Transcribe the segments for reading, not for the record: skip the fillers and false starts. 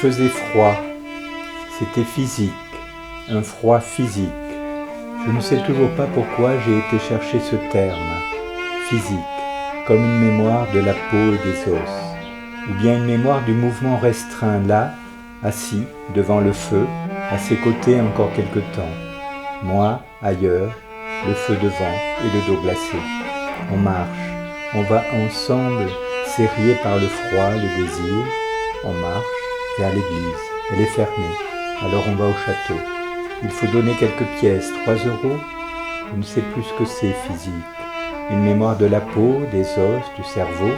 faisait froid. C'était physique, un froid physique. Je ne sais toujours pas pourquoi j'ai été chercher ce terme, physique, comme une mémoire de la peau et des os, ou bien une mémoire du mouvement restreint là, assis, devant le feu, à ses côtés encore quelque temps. Moi, ailleurs, le feu devant et le dos glacé. On marche, on va ensemble, serrés par le froid, le désir. On marche vers l'église, elle est fermée, alors on va au château. Il faut donner quelques pièces, 3 euros. Je ne sais plus ce que c'est physique. Une mémoire de la peau, des os, du cerveau.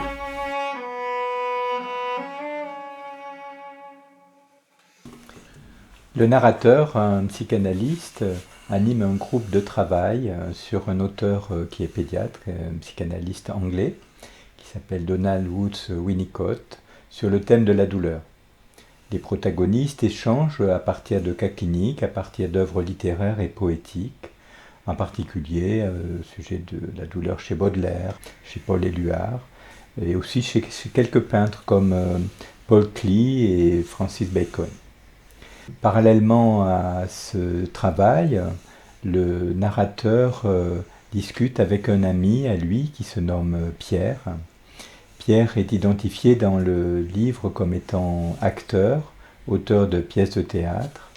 Le narrateur, un psychanalyste, anime un groupe de travail sur un auteur qui est pédiatre, un psychanalyste anglais, qui s'appelle Donald Woods Winnicott, sur le thème de la douleur. Les protagonistes échangent à partir de cas cliniques, à partir d'œuvres littéraires et poétiques, en particulier au sujet de la douleur chez Baudelaire, chez Paul Éluard, et aussi chez quelques peintres comme Paul Klee et Francis Bacon. Parallèlement à ce travail, le narrateur discute avec un ami à lui qui se nomme Pierre. Pierre est identifié dans le livre comme étant acteur, auteur de pièces de théâtre.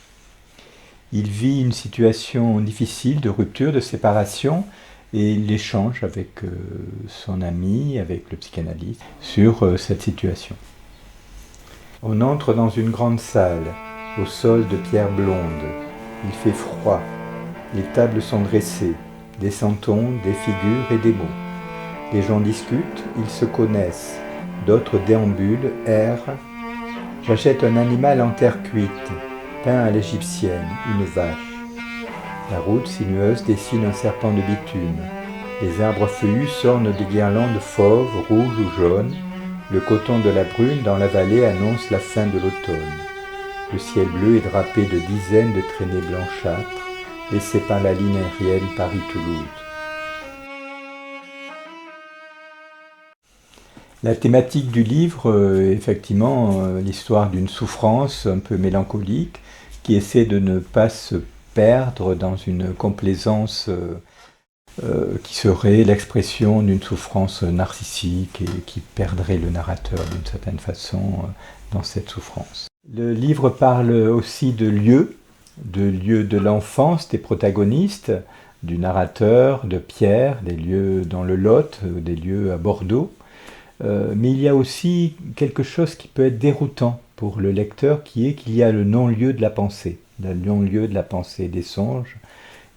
Il vit une situation difficile de rupture, de séparation, et il échange avec son ami, avec le psychanalyste, sur cette situation. On entre dans une grande salle, au sol de pierre blonde. Il fait froid. Les tables sont dressées, des santons, des figures et des mots. Les gens discutent, ils se connaissent. D'autres déambulent, errent. J'achète un animal en terre cuite, peint à l'égyptienne, une vache. La route sinueuse dessine un serpent de bitume. Les arbres feuillus s'ornent des guirlandes fauves, rouges ou jaunes. Le coton de la brune dans la vallée annonce la fin de l'automne. Le ciel bleu est drapé de dizaines de traînées blanchâtres, laissées par la ligne aérienne Paris-Toulouse. La thématique du livre est effectivement l'histoire d'une souffrance un peu mélancolique qui essaie de ne pas se perdre dans une complaisance qui serait l'expression d'une souffrance narcissique et qui perdrait le narrateur d'une certaine façon dans cette souffrance. Le livre parle aussi de lieux de l'enfance des protagonistes, du narrateur, de Pierre, des lieux dans le Lot, des lieux à Bordeaux. Mais il y a aussi quelque chose qui peut être déroutant pour le lecteur, qui est qu'il y a le non-lieu de la pensée, le non-lieu de la pensée des songes,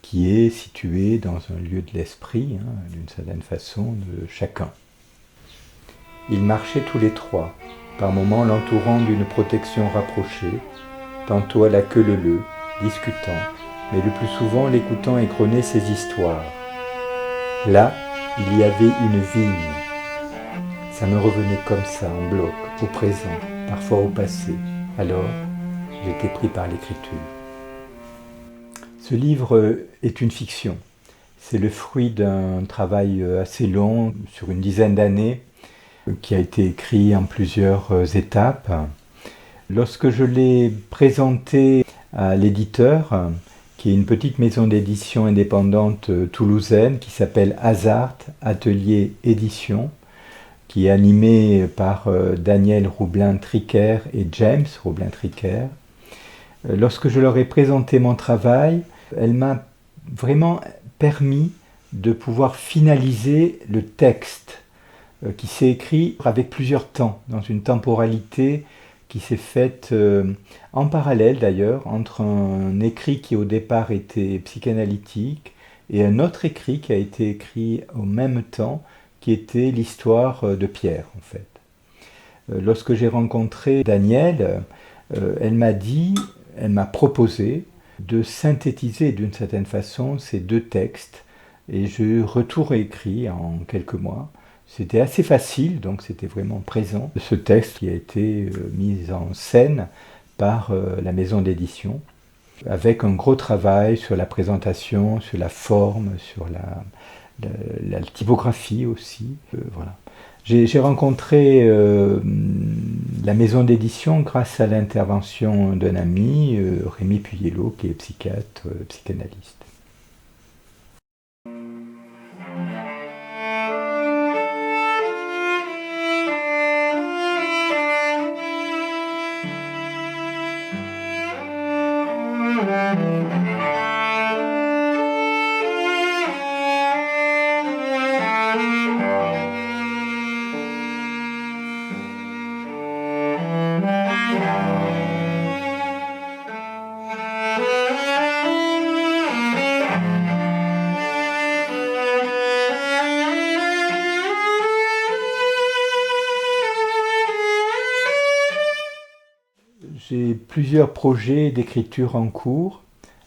qui est situé dans un lieu de l'esprit, d'une certaine façon, de chacun. Ils marchaient tous les trois, par moments l'entourant d'une protection rapprochée, tantôt à la queue leu-leu, discutant, mais le plus souvent l'écoutant égrener ses histoires. Là, il y avait une vigne. Ça me revenait comme ça, en bloc, au présent, parfois au passé. Alors, j'étais pris par l'écriture. Ce livre est une fiction. C'est le fruit d'un travail assez long, sur une dizaine d'années, qui a été écrit en plusieurs étapes. Lorsque je l'ai présenté à l'éditeur, qui est une petite maison d'édition indépendante toulousaine, qui s'appelle Hazard Atelier Édition, qui est animée par Daniel Roublin-Triquer et James Roublin-Triquer. Lorsque je leur ai présenté mon travail, elle m'a vraiment permis de pouvoir finaliser le texte qui s'est écrit avec plusieurs temps, dans une temporalité qui s'est faite en parallèle d'ailleurs, entre un écrit qui au départ était psychanalytique et un autre écrit qui a été écrit au même temps, qui était l'histoire de Pierre en fait. Lorsque j'ai rencontré Daniel, elle m'a proposé de synthétiser d'une certaine façon ces deux textes et je retourne écrit en quelques mois. C'était assez facile, donc c'était vraiment présent. Ce texte qui a été mis en scène par la maison d'édition, avec un gros travail sur la présentation, sur la forme, sur la typographie aussi. Voilà. J'ai rencontré la maison d'édition grâce à l'intervention d'un ami, Rémi Puyello, qui est psychiatre, psychanalyste. J'ai plusieurs projets d'écriture en cours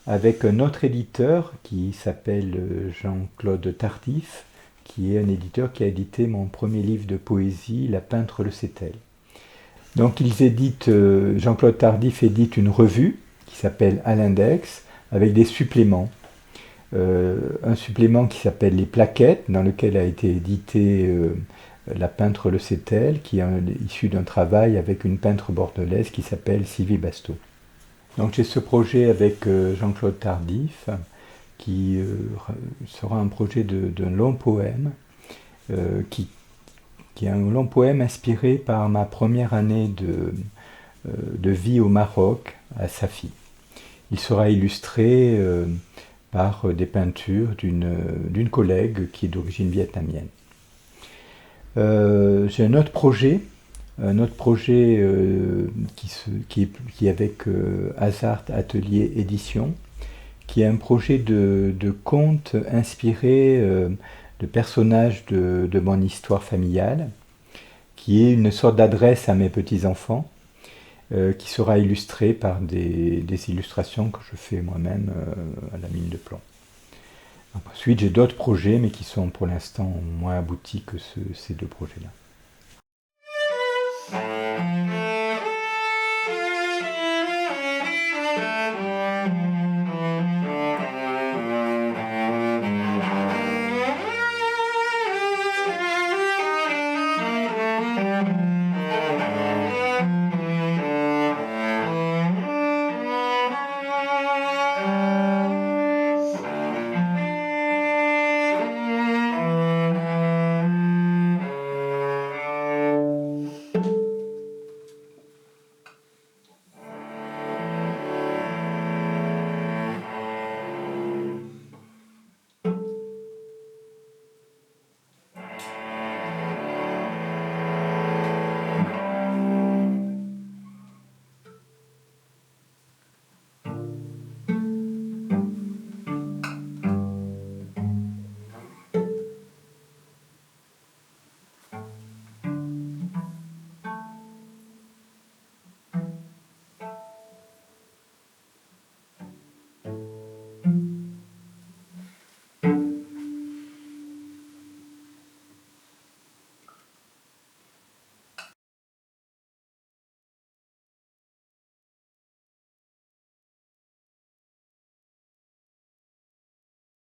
avec un autre éditeur qui s'appelle Jean-Claude Tardif, qui est un éditeur qui a édité mon premier livre de poésie, La peintre le sait-elle. Donc Jean-Claude Tardif édite une revue qui s'appelle À l'index avec des suppléments. Un supplément qui s'appelle Les plaquettes, dans lequel a été édité La peintre le sait-elle, qui est issu d'un travail avec une peintre bordelaise qui s'appelle Sylvie Basteau. Donc j'ai ce projet avec Jean-Claude Tardif, qui sera un projet d'un long poème, qui est un long poème inspiré par ma première année de vie au Maroc, à Safi. Il sera illustré par des peintures d'une collègue qui est d'origine vietnamienne. J'ai un autre projet qui est avec Hazard Atelier Édition, qui est un projet de conte inspiré de personnages de mon histoire familiale, qui est une sorte d'adresse à mes petits-enfants, qui sera illustré par des illustrations que je fais moi-même à la mine de plomb. Ensuite, j'ai d'autres projets, mais qui sont pour l'instant moins aboutis que ces deux projets-là.